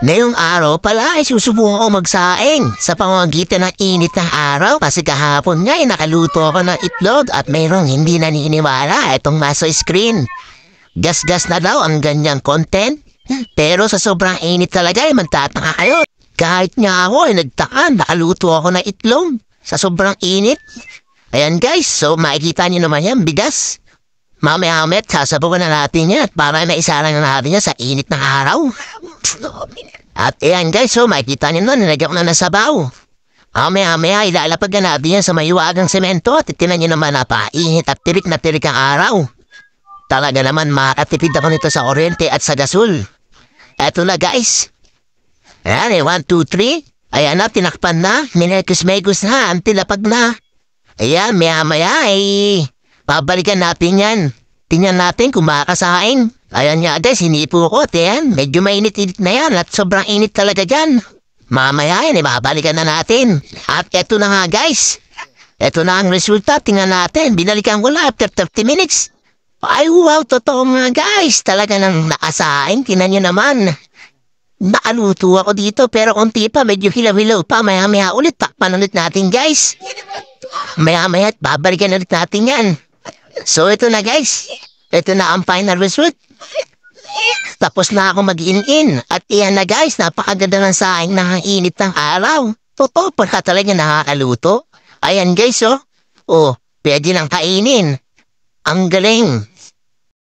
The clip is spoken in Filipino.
Ngayong araw pala ay susubukan ko magsaing sa pamamagitan ng init ng araw kasi kahapon nga ay nakaluto ako ng itlog at mayroong hindi naniniwala itong nasa screen. Gas-gas na daw ang ganyang content pero sa sobrang init talaga ay magtataka kayo. Kahit nga ako ay nagtaka, nakaluto ako ng itlog sa sobrang init. Ayan guys, so makikita niyo naman yan, bigas. Mamaya-mamaya sasabukan na natin yan at para maisarang na natin yan sa init ng araw. At ayan guys, so makikita niyo na, nilagyan ko na ng sabaw. Mamaya-mamaya ilalapag na natin yan sa mayuwagang semento at itinan niyo naman napainit at tirik na tirik ang araw. Talaga naman makatipid ako nito sa kuryente at sa gasol. Eto na guys. Ayan 1, 2, 3. Ayan na, tinakpan na. Minekos-mekos na, ang tilapag na. Ayan, maya-maya babalikan natin yan. Tingnan natin kung makakasain. Ayan nga guys, hinipo ko. Ayan, medyo mainit-init na yan at sobrang init talaga dyan. Mamaya yan, babalikan na natin. At eto na nga guys. Eto na ang resulta, tingnan natin. Binalikan ko lang after 30 minutes. Ay wow, totoo nga guys. Talaga nang nakasain. Tingnan nyo naman. Nakaluto ako dito pero konti pa, medyo hilaw-hilaw pa. Maya-maya ulit, takpan ulit natin guys. Maya-maya babalikan ulit natin yan. So ito na guys. Ito na ang final result. Tapos na ako mag-in-in. At iyan na guys, napakaganda ng saing ng init ng araw. Totoo pa talaga nakakaluto. Ayan guys oh. Oh, pwede nang kainin. Ang galing.